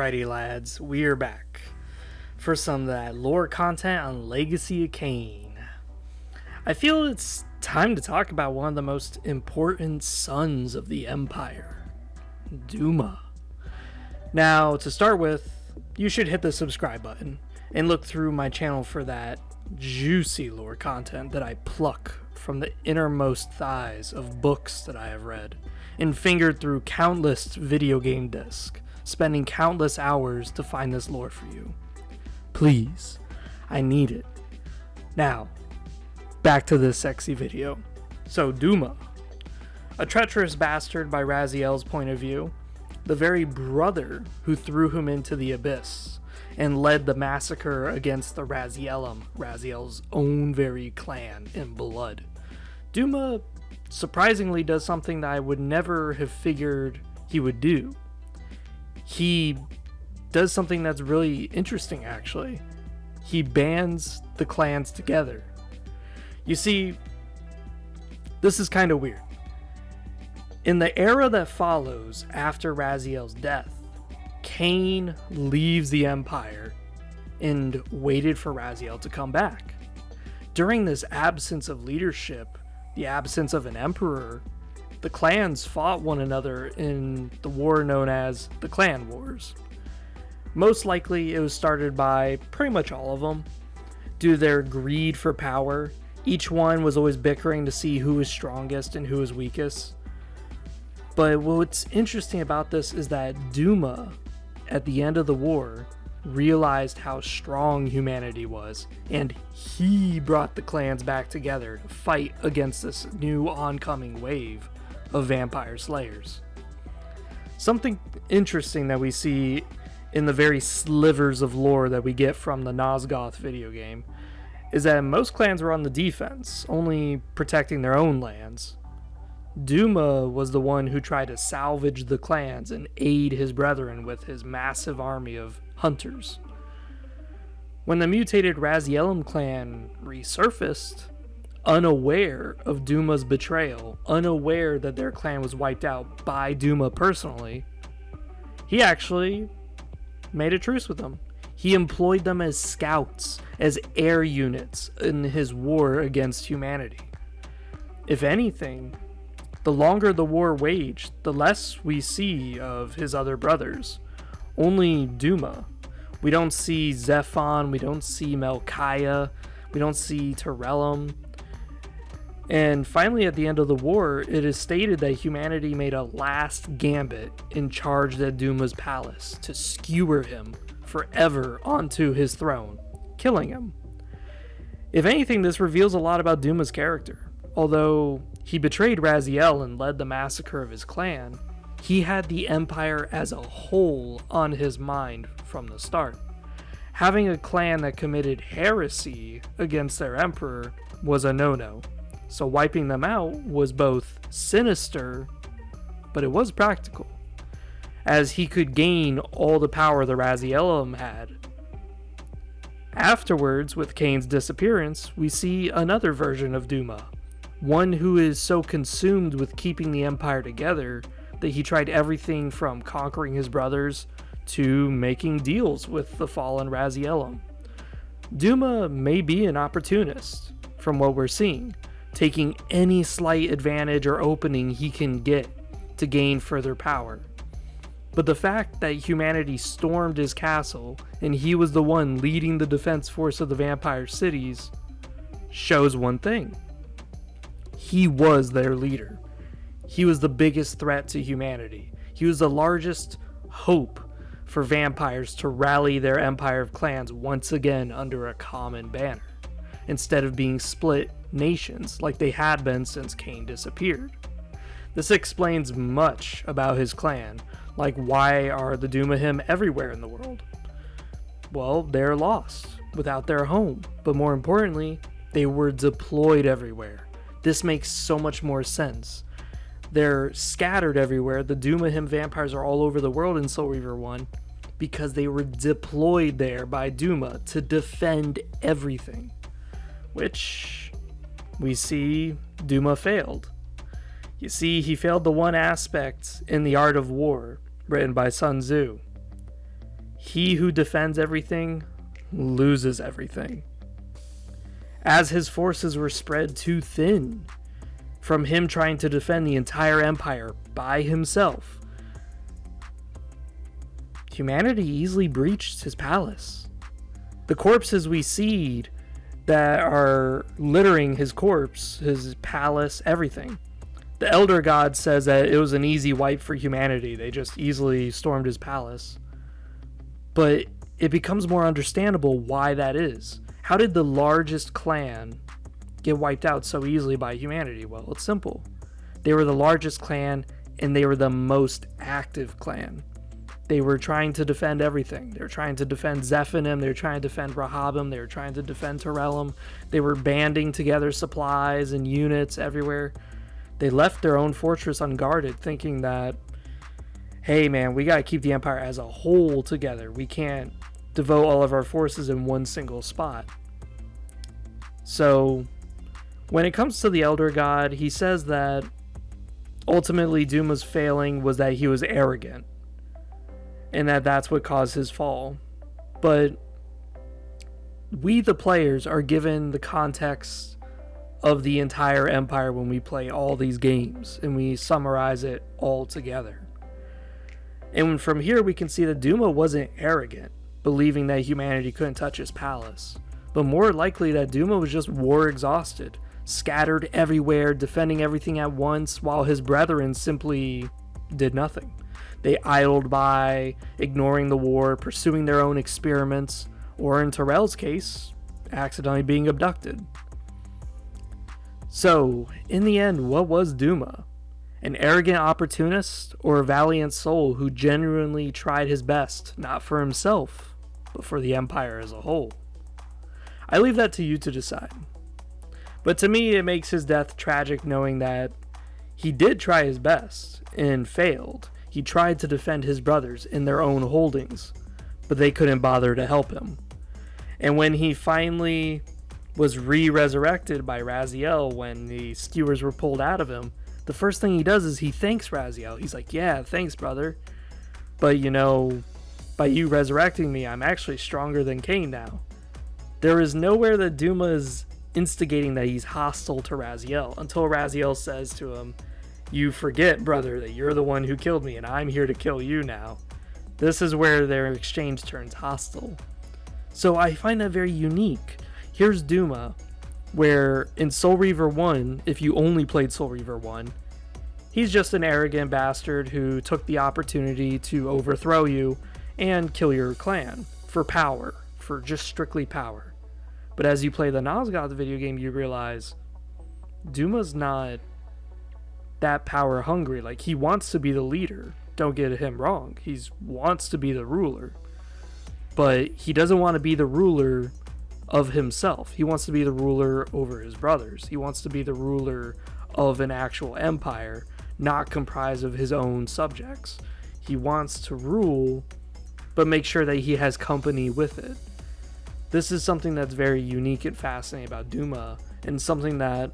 Alrighty lads, we're back for some of that lore content on Legacy of Kain. I feel it's time to talk about one of the most important sons of the Empire, Dumah. Now, to start with, you should hit the subscribe button and look through my channel for that juicy lore content that I pluck from the innermost thighs of books that I have read and fingered through countless video game discs, spending countless hours to find this lore for you. Please, I need it. Now, back to this sexy video. So Dumah, a treacherous bastard by Raziel's point of view, the very brother who threw him into the abyss and led the massacre against the Raziel's own very clan in blood. Dumah surprisingly does something that I would never have figured he would do. He does something that's really interesting, actually. He bands the clans together. You see, this is kind of weird. In the era that follows after Raziel's death, Kain leaves the Empire and waited for Raziel to come back. During this absence of leadership, the absence of an emperor, the clans fought one another in the war known as the Clan Wars. Most likely it was started by pretty much all of them. Due to their greed for power, each one was always bickering to see who was strongest and who was weakest. But what's interesting about this is that Dumah, at the end of the war, realized how strong humanity was, and he brought the clans back together to fight against this new oncoming wave of vampire slayers. Something interesting that we see in the very slivers of lore that we get from the Nosgoth video game is that most clans were on the defense, only protecting their own lands. Dumah was the one who tried to salvage the clans and aid his brethren with his massive army of hunters. When the mutated Raziel clan resurfaced, unaware of Dumah's betrayal, unaware that their clan was wiped out by Dumah personally, he actually made a truce with them. He employed them as scouts, as air units in his war against humanity. If anything, the longer the war waged, the less we see of his other brothers. Only Dumah. We don't see Zephon, we don't see Melchiah, we don't see Terellum. And finally, at the end of the war, it is stated that humanity made a last gambit and charged at Dumah's palace to skewer him forever onto his throne, killing him. If anything, this reveals a lot about Dumah's character. Although he betrayed Raziel and led the massacre of his clan, he had the Empire as a whole on his mind from the start. Having a clan that committed heresy against their emperor was a no-no. So wiping them out was both sinister, but it was practical, as he could gain all the power the Raziel had. Afterwards, with Kain's disappearance, we see another version of Dumah, one who is so consumed with keeping the Empire together that he tried everything from conquering his brothers to making deals with the fallen Raziel. Dumah may be an opportunist, from what we're seeing, taking any slight advantage or opening he can get to gain further power. But the fact that humanity stormed his castle and he was the one leading the defense force of the vampire cities shows one thing. He was their leader. He was the biggest threat to humanity. He was the largest hope for vampires to rally their empire of clans once again under a common banner, instead of being split nations like they had been since Kain disappeared. This explains much about his clan, like why are the Dumahim everywhere in the world? Well, they're lost, without their home, but more importantly, they were deployed everywhere. This makes so much more sense. They're scattered everywhere. The Dumahim vampires are all over the world in Soul Reaver 1 because they were deployed there by Dumah to defend everything, which we see Dumah failed. You see, he failed the one aspect in The Art of War, written by Sun Tzu. He who defends everything loses everything. As his forces were spread too thin, from him trying to defend the entire empire by himself, humanity easily breached his palace. The corpses we see that are littering his corpse, his palace, everything. The Elder God says that it was an easy wipe for humanity. They just easily stormed his palace. But it becomes more understandable why that is. How did the largest clan get wiped out so easily by humanity? Well, it's simple. They were the largest clan, and they were the most active clan. They were trying to defend everything. They were trying to defend Zephanim. They were trying to defend Rehoboam. They were trying to defend Terellum. They were banding together supplies and units everywhere. They left their own fortress unguarded, thinking that, hey man, we got to keep the empire as a whole together. We can't devote all of our forces in one single spot. So when it comes to the Elder God, he says that ultimately Duma's failing was that he was arrogant, and that's what caused his fall. But we, the players, are given the context of the entire empire when we play all these games, and we summarize it all together. And from here we can see that Duma wasn't arrogant, believing that humanity couldn't touch his palace, but more likely that Duma was just war exhausted, scattered everywhere, defending everything at once, while his brethren simply did nothing. They idled by, ignoring the war, pursuing their own experiments, or in Terrell's case, accidentally being abducted. So, in the end, what was Duma? An arrogant opportunist, or a valiant soul who genuinely tried his best, not for himself, but for the empire as a whole? I leave that to you to decide. But to me, it makes his death tragic knowing that he did try his best and failed. He tried to defend his brothers in their own holdings, but they couldn't bother to help him. And when he finally was resurrected by Raziel, when the skewers were pulled out of him, the first thing he does is he thanks Raziel. He's like, yeah, thanks, brother. But by you resurrecting me, I'm actually stronger than Kain now. There is nowhere that Duma is instigating that he's hostile to Raziel, until Raziel says to him, you forget, brother, that you're the one who killed me, and I'm here to kill you now. This is where their exchange turns hostile. So I find that very unique. Here's Duma, where in Soul Reaver 1, if you only played Soul Reaver 1, he's just an arrogant bastard who took the opportunity to overthrow you and kill your clan for power, for just strictly power. But as you play the Nosgoth video game, you realize Duma's not that power hungry. Like, he wants to be the leader. Don't get him wrong. He wants to be the ruler. But he doesn't want to be the ruler of himself. He wants to be the ruler over his brothers. He wants to be the ruler of an actual empire, not comprised of his own subjects. He wants to rule, but make sure that he has company with it. This is something that's very unique and fascinating about Duma, and something that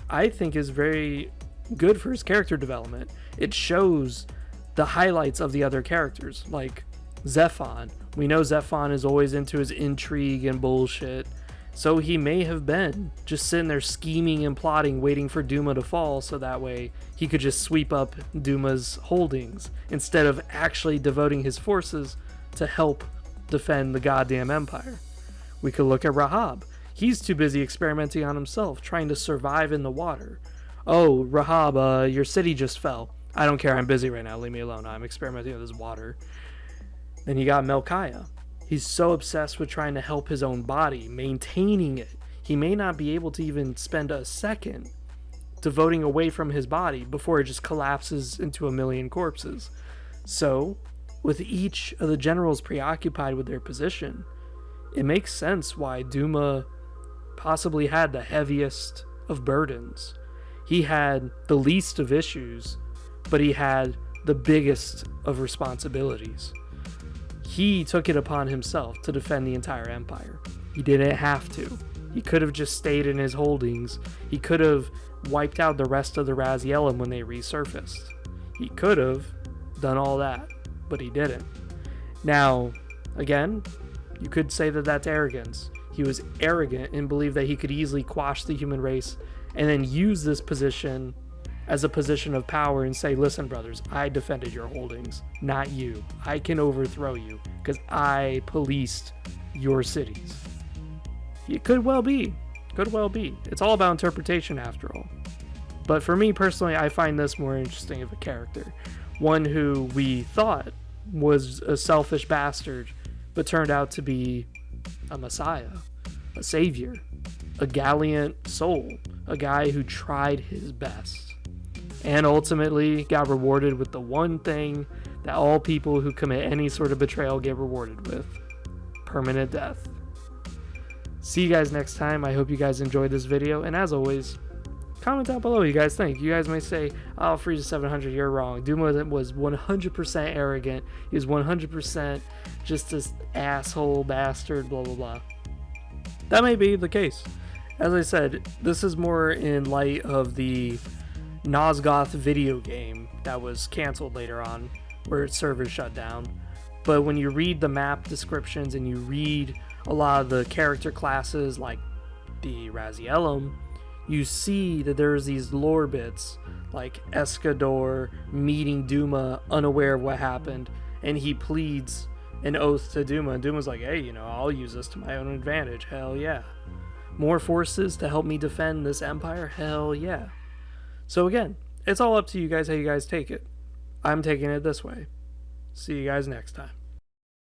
I think is very good for his character development. It shows the highlights of the other characters, like Zephon. We know Zephon is always into his intrigue and bullshit, so he may have been just sitting there scheming and plotting, waiting for Duma to fall so that way he could just sweep up Duma's holdings, instead of actually devoting his forces to help defend the goddamn empire. We could look at Rahab. He's too busy experimenting on himself, trying to survive in the water. Oh, Rahab, your city just fell. I don't care, I'm busy right now, leave me alone, I'm experimenting with this water. Then you got Melchiah. He's so obsessed with trying to help his own body, maintaining it. He may not be able to even spend a second devoting away from his body before it just collapses into a million corpses. So, with each of the generals preoccupied with their position, it makes sense why Duma possibly had the heaviest of burdens. He had the least of issues, but he had the biggest of responsibilities. He took it upon himself to defend the entire empire. He didn't have to. He could have just stayed in his holdings. He could have wiped out the rest of the Razielim when they resurfaced. He could have done all that, but he didn't. Now, Again, you could say that that's arrogance. He was arrogant and believed that he could easily quash the human race and then use this position as a position of power and say, listen, brothers, I defended your holdings, not you. I can overthrow you because I policed your cities. It could well be. Could well be. It's all about interpretation after all. But for me personally, I find this more interesting of a character. One who we thought was a selfish bastard, but turned out to be a messiah, a savior, a gallant soul, a guy who tried his best, and ultimately got rewarded with the one thing that all people who commit any sort of betrayal get rewarded with: permanent death. See you guys next time. I hope you guys enjoyed this video, and as always, comment down below what you guys think. You guys may say, oh, Frieza 700, you're wrong. Duma was 100% arrogant. He was 100% just this asshole bastard, blah, blah, blah. That may be the case. As I said, this is more in light of the Nosgoth video game that was canceled later on, where its servers shut down. But when you read the map descriptions and you read a lot of the character classes like the Raziel, you see that there's these lore bits like Escador meeting Duma unaware of what happened, and he pleads an oath to Duma, and Duma's like, hey, I'll use this to my own advantage. Hell yeah. More forces to help me defend this empire? Hell yeah. So again, it's all up to you guys how you guys take it. I'm taking it this way. See you guys next time.